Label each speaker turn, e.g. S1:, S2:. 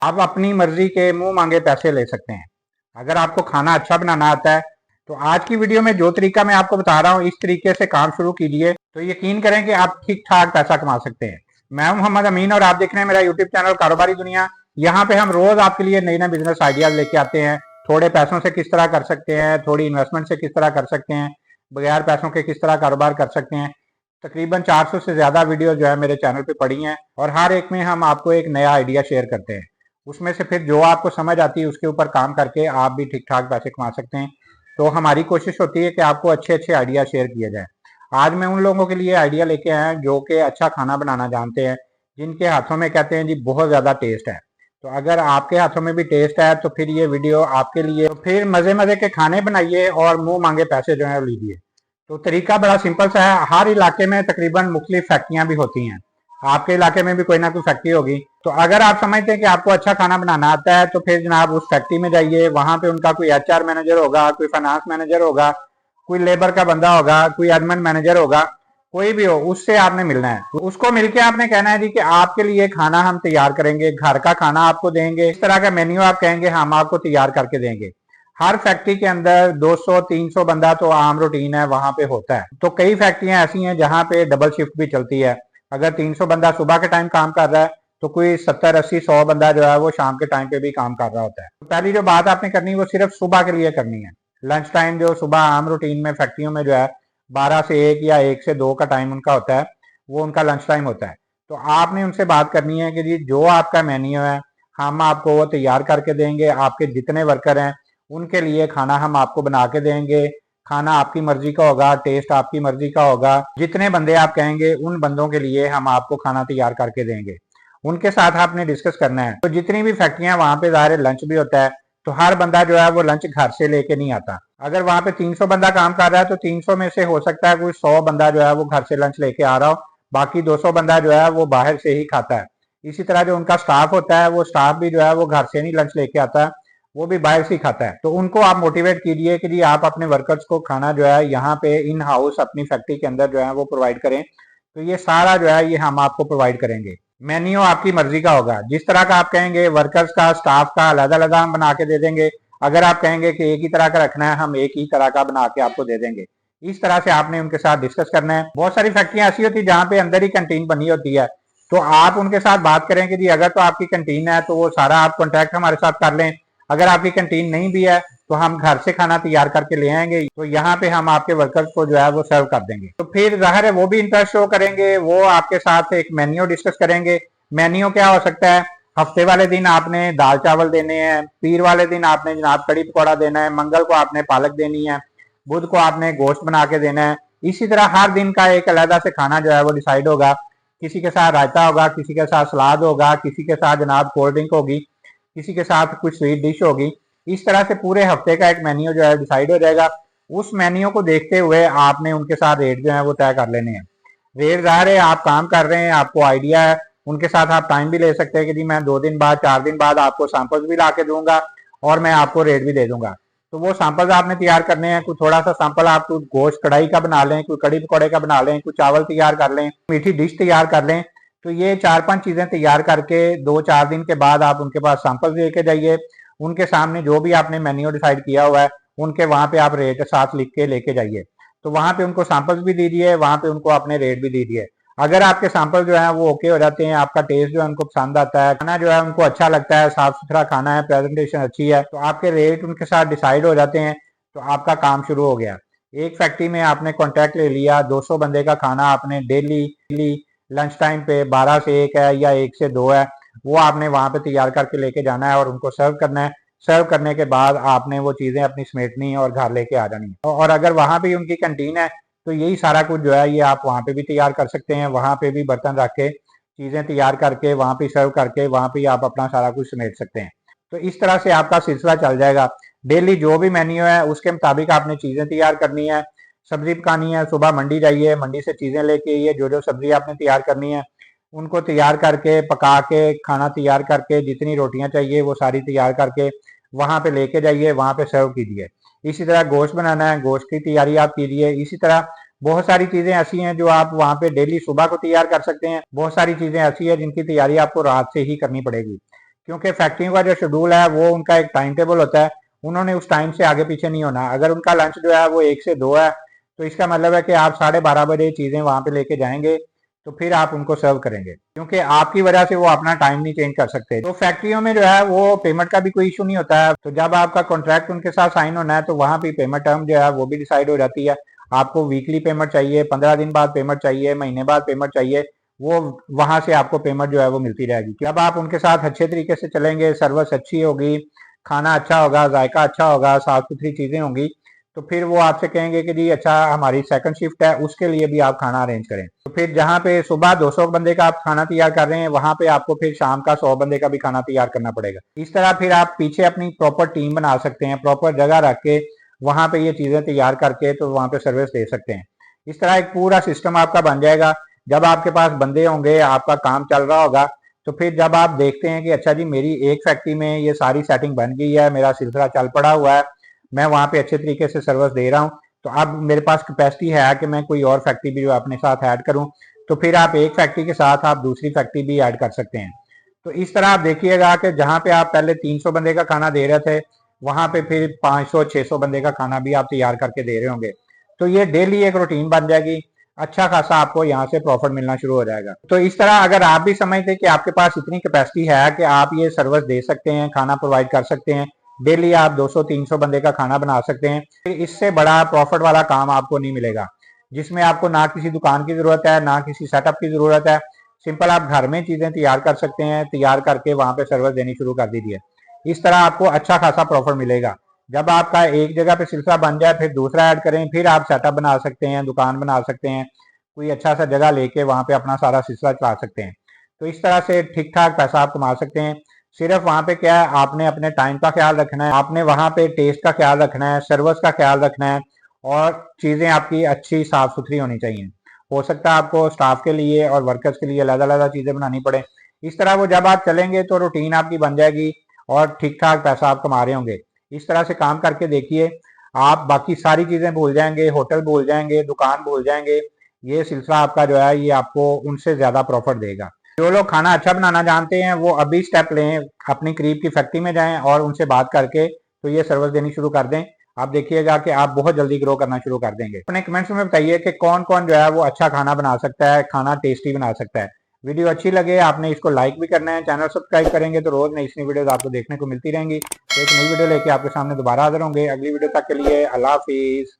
S1: आप अपनी मर्जी के मुंह मांगे पैसे ले सकते हैं अगर आपको खाना अच्छा बनाना आता है। तो आज की वीडियो में जो तरीका मैं आपको बता रहा हूँ, इस तरीके से काम शुरू कीजिए तो यकीन करें कि आप ठीक ठाक पैसा कमा सकते हैं। मैं हूं मोहम्मद अमीन और आप देख रहे हैं मेरा यूट्यूब चैनल कारोबारी दुनिया। यहाँ पे हम रोज आपके लिए नए नए बिजनेस आइडियाज लेके आते हैं। थोड़े पैसों से किस तरह कर सकते हैं, थोड़ी इन्वेस्टमेंट से किस तरह कर सकते हैं, बगैर पैसों के किस तरह कारोबार कर सकते हैं। तकरीबन 400 से ज्यादा वीडियो जो है मेरे चैनल पे पड़ी हैं और हर एक में हम आपको एक नया आइडिया शेयर करते हैं। उसमें से फिर जो आपको समझ आती है उसके ऊपर काम करके आप भी ठीक ठाक पैसे कमा सकते हैं। तो हमारी कोशिश होती है कि आपको अच्छे अच्छे आइडिया शेयर किए जाए। आज मैं उन लोगों के लिए आइडिया लेके आया हूं जो कि अच्छा खाना बनाना जानते हैं, जिनके हाथों में कहते हैं जी बहुत ज्यादा टेस्ट है। तो अगर आपके हाथों में भी टेस्ट है तो फिर ये वीडियो आपके लिए। तो फिर मजे मजे के खाने बनाइए और मुंह मांगे पैसे जो है लीजिए। तो तरीका बड़ा सिंपल सा है। हर इलाके में तकरीबन मुख्तलिफ फैक्ट्रियां भी होती हैं, आपके इलाके में भी कोई ना कोई फैक्ट्री होगी। तो अगर आप समझते हैं कि आपको अच्छा खाना बनाना आता है तो फिर जनाब उस फैक्ट्री में जाइए। वहां पे उनका कोई एचआर मैनेजर होगा, कोई फाइनेंस मैनेजर होगा, कोई लेबर का बंदा होगा, कोई एडमिन मैनेजर होगा, कोई भी हो, उससे आपने मिलना है। तो उसको मिलके आपने कहना है जी कि आपके लिए खाना हम तैयार करेंगे, घर का खाना आपको देंगे, इस तरह का मेन्यू आप कहेंगे हम आपको तैयार करके देंगे। हर फैक्ट्री के अंदर 200-300 बंदा तो आम रूटीन है, वहां पे होता है। तो कई फैक्ट्रियां ऐसी हैं जहां पे डबल शिफ्ट भी चलती है। अगर 300 बंदा सुबह के टाइम काम कर रहा है तो कोई 70-80-100 बंदा जो है वो शाम के टाइम पे भी काम कर रहा होता है। तो पहली जो बात आपने करनी है वो सिर्फ सुबह के लिए करनी है। लंच टाइम जो सुबह आम रूटीन में फैक्ट्रियों में जो है 12 से 1 या 1 से 2 का टाइम उनका होता है, वो उनका लंच टाइम होता है। तो आपने उनसे बात करनी है कि जी जो आपका मेन्यू है हम आपको वो तैयार करके देंगे। आपके जितने वर्कर हैं उनके लिए खाना हम आपको बना के देंगे। खाना आपकी मर्जी का होगा, टेस्ट आपकी मर्जी का होगा। जितने बंदे आप कहेंगे उन बंदों के लिए हम आपको खाना तैयार करके देंगे। उनके साथ आपने डिस्कस करना है। तो जितनी भी फैक्ट्रियां वहां पे ज़ाहिर लंच भी होता है, तो हर बंदा जो है वो लंच घर से लेके नहीं आता। अगर वहां पे 300 बंदा काम कर रहा है तो 300 में से हो सकता है कोई 100 बंदा जो है वो घर से लंच लेके आ रहा हो, बाकी 200 बंदा जो है वो बाहर से ही खाता है। इसी तरह जो उनका स्टाफ होता है वो स्टाफ भी जो है वो घर से नहीं लंच लेके आता है, वो भी बाहर से ही खाता है। तो उनको आप मोटिवेट कीजिए कि जी आप अपने वर्कर्स को खाना जो है यहाँ पे इन हाउस अपनी फैक्ट्री के अंदर जो है वो प्रोवाइड करें। तो ये सारा जो है ये हम आपको प्रोवाइड करेंगे। मेन्यू आपकी मर्जी का होगा, जिस तरह का आप कहेंगे वर्कर्स का स्टाफ का अलग अलग हम बना के दे देंगे। अगर आप कहेंगे कि एक ही तरह का रखना है हम एक ही तरह का बना के आपको दे देंगे। इस तरह से आपने उनके साथ डिस्कस करना है। बहुत सारी फैक्ट्रियां ऐसी होती है जहाँ पे अंदर ही कैंटीन बनी होती है, तो आप उनके साथ बात करें कि जी अगर तो आपकी कैंटीन है तो वो सारा आप कॉन्टैक्ट हमारे साथ कर लें। अगर आपकी कैंटीन नहीं भी है तो हम घर से खाना तैयार करके ले आएंगे, तो यहाँ पे हम आपके वर्कर्स को जो है वो सर्व कर देंगे। तो फिर जाहिर है वो भी इंटरेस्ट शो करेंगे, वो आपके साथ एक मेन्यू डिस्कस करेंगे। मेन्यू क्या हो सकता है, हफ्ते वाले दिन आपने दाल चावल देने हैं, पीर वाले दिन आपने जनाब कड़ी पकौड़ा देना है, मंगल को आपने पालक देनी है, बुध को आपने गोश्त बना के देना है। इसी तरह हर दिन का एक अलग से खाना जो है वो डिसाइड होगा। किसी के साथ रायता होगा, किसी के साथ सलाद होगा, किसी के साथ जनाब कोल्ड ड्रिंक होगी, किसी के साथ कुछ स्वीट डिश होगी। इस तरह से पूरे हफ्ते का एक मेन्यू जो है डिसाइड हो जाएगा। उस मेन्यू को देखते हुए आपने उनके साथ रेट जो है वो तय कर लेने हैं। रेट ज़ाहिर है आप काम कर रहे हैं, आपको आइडिया है, उनके साथ आप टाइम भी ले सकते हैं कि जी मैं 2 दिन बाद 4 दिन बाद आपको सैंपल्स भी ला के दूंगा और मैं आपको रेट भी दे दूंगा। तो वो सैंपल्स आपने तैयार करने हैं। कोई थोड़ा सा सैंपल आप कुछ गोश्त कढ़ाई का बना लें, कोई कड़ी पकौड़े का बना लें, कुछ चावल तैयार कर लें, मीठी डिश तैयार कर लें। तो ये 4-5 चीजें तैयार करके 2-4 दिन के बाद आप उनके पास सैंपल्स लेके जाइए। उनके सामने जो भी आपने मेन्यू डिसाइड किया हुआ है उनके वहां पे आप रेट साथ लिख के लेके जाइए। तो वहां पे उनको सैंपल्स भी दीजिए, वहां पे उनको अपने रेट भी दीजिए। अगर आपके सैंपल जो है वो ओके हो जाते हैं, आपका टेस्ट जो है उनको पसंद आता है, खाना जो है उनको अच्छा लगता है, साफ सुथरा खाना है, प्रेजेंटेशन अच्छी है, तो आपके रेट उनके साथ डिसाइड हो जाते हैं। तो आपका काम शुरू हो गया। एक फैक्ट्री में आपने कॉन्ट्रैक्ट ले लिया, 200 बंदे का खाना आपने डेली लंच टाइम पे 12 से 1 है या 1 से 2 है, वो आपने वहां पे तैयार करके लेके जाना है और उनको सर्व करना है। सर्व करने के बाद आपने वो चीजें अपनी समेटनी है और घर लेके आ जानी है। और अगर वहां पे उनकी कैंटीन है तो यही सारा कुछ जो है ये आप वहां पे भी तैयार कर सकते हैं। वहां पे भी बर्तन रख के चीजें तैयार करके वहां पे सर्व करके वहां पे आप अपना सारा कुछ समेट सकते हैं। तो इस तरह से आपका सिलसिला चल जाएगा। डेली जो भी मेन्यू है उसके मुताबिक आपने चीजें तैयार करनी है। सब्जी पकानी है, सुबह मंडी जाइए, मंडी से चीजें लेके आइए। जो जो सब्जी आपने तैयार करनी है उनको तैयार करके पका के खाना तैयार करके जितनी रोटियां चाहिए वो सारी तैयार करके वहां पे लेके जाइए, वहां पे सर्व कीजिए। इसी तरह गोश्त बनाना है, गोश्त की तैयारी आप कीजिए। इसी तरह बहुत सारी चीजें ऐसी हैं जो आप वहां पे डेली सुबह को तैयार कर सकते हैं। बहुत सारी चीजें ऐसी है जिनकी तैयारी आपको रात से ही करनी पड़ेगी। क्योंकि फैक्ट्रियों का जो शेड्यूल है वो उनका एक टाइम टेबल होता है, उन्होंने उस टाइम से आगे पीछे नहीं होना। अगर उनका लंच जो है वो 1 से 2 है, तो इसका मतलब है कि आप 12:30 बजे चीजें वहां पे लेके जाएंगे, तो फिर आप उनको सर्व करेंगे, क्योंकि आपकी वजह से वो अपना टाइम नहीं चेंज कर सकते। तो फैक्ट्रियों में जो है वो पेमेंट का भी कोई इशू नहीं होता है। तो जब आपका कॉन्ट्रैक्ट उनके साथ साइन होना है, तो वहां भी पेमेंट टर्म जो है वो भी डिसाइड हो जाती है। आपको वीकली पेमेंट चाहिए, 15 दिन बाद पेमेंट चाहिए, महीने बाद पेमेंट चाहिए, वो वहां से आपको पेमेंट जो है वो मिलती रहेगी। जब आप उनके साथ अच्छे तरीके से चलेंगे, सर्विस अच्छी होगी, खाना अच्छा होगा, जायका अच्छा होगा, साफ सुथरी चीजें होंगी, तो फिर वो आपसे कहेंगे कि जी अच्छा हमारी सेकंड शिफ्ट है, उसके लिए भी आप खाना अरेंज करें। तो फिर जहाँ पे सुबह 200 बंदे का आप खाना तैयार कर रहे हैं, वहां पे आपको फिर शाम का 100 बंदे का भी खाना तैयार करना पड़ेगा। इस तरह फिर आप पीछे अपनी प्रॉपर टीम बना सकते हैं, प्रॉपर जगह रख के वहां पे ये चीजें तैयार करके तो वहां पे सर्विस दे सकते हैं। इस तरह एक पूरा सिस्टम आपका बन जाएगा। जब आपके पास बंदे होंगे, आपका काम चल रहा होगा, तो फिर जब आप देखते हैं कि अच्छा जी मेरी एक फैक्ट्री में ये सारी सेटिंग बन गई है, मेरा सिलसिला चल पड़ा हुआ है, मैं वहां पे अच्छे तरीके से सर्विस दे रहा हूँ, तो अब मेरे पास कैपेसिटी है कि मैं कोई और फैक्ट्री भी जो अपने साथ ऐड करूं, तो फिर आप एक फैक्ट्री के साथ आप दूसरी फैक्ट्री भी ऐड कर सकते हैं। तो इस तरह आप देखिएगा कि जहां पे आप पहले 300 बंदे का खाना दे रहे थे, वहां पे फिर 500-600 बंदे का खाना भी आप तैयार करके दे रहे होंगे। तो ये डेली एक रूटीन बन जाएगी, अच्छा खासा आपको यहाँ से प्रॉफिट मिलना शुरू हो जाएगा। तो इस तरह अगर आप भी समझते हैं कि आपके पास इतनी कैपेसिटी है कि आप ये सर्विस दे सकते हैं, खाना प्रोवाइड कर सकते हैं, डेली आप 200-300 बंदे का खाना बना सकते हैं, फिर इससे बड़ा प्रॉफिट वाला काम आपको नहीं मिलेगा, जिसमें आपको ना किसी दुकान की जरूरत है, ना किसी सेटअप की जरूरत है। सिंपल आप घर में चीजें तैयार कर सकते हैं, तैयार करके वहां पे सर्विस देनी शुरू कर दीजिए। इस तरह आपको अच्छा खासा प्रॉफिट मिलेगा। जब आपका एक जगह पे सिलसिला बन जाए, फिर दूसरा ऐड करें, फिर आप सेटअप बना सकते हैं, दुकान बना सकते हैं, कोई अच्छा सा जगह लेके वहां पे अपना सारा सिलसिला चला सकते हैं। तो इस तरह से ठीक ठाक पैसा आप कमा सकते हैं। सिर्फ वहां पे क्या है, आपने अपने टाइम का ख्याल रखना है, आपने वहां पे टेस्ट का ख्याल रखना है, सर्विस का ख्याल रखना है, और चीजें आपकी अच्छी साफ सुथरी होनी चाहिए। हो सकता है आपको स्टाफ के लिए और वर्कर्स के लिए अलग अलग चीजें बनानी पड़े। इस तरह वो जब आप चलेंगे तो रूटीन आपकी बन जाएगी और ठीक ठाक पैसा आप कमा रहे होंगे। इस तरह से काम करके देखिए, आप बाकी सारी चीजें भूल जाएंगे, होटल भूल जाएंगे, दुकान भूल जाएंगे। ये सिलसिला आपका जो है ये आपको उनसे ज्यादा प्रॉफिट देगा। जो लोग खाना अच्छा बनाना जानते हैं वो अभी स्टेप लें, अपनी करीब की फैक्ट्री में जाएं और उनसे बात करके तो ये सर्विस देनी शुरू कर दें। आप देखिएगा कि आप बहुत जल्दी ग्रो करना शुरू कर देंगे। अपने कमेंट्स में बताइए कि कौन कौन जो है वो अच्छा खाना बना सकता है, खाना टेस्टी बना सकता है। वीडियो अच्छी लगे आपने इसको लाइक भी करना है, चैनल सब्सक्राइब करेंगे तो रोज नई वीडियोस आपको देखने को मिलती रहेंगी। एक नई वीडियो लेके आपके सामने दोबारा हाजिर होंगे। अगली वीडियो तक के लिए अल्लाह हाफिज।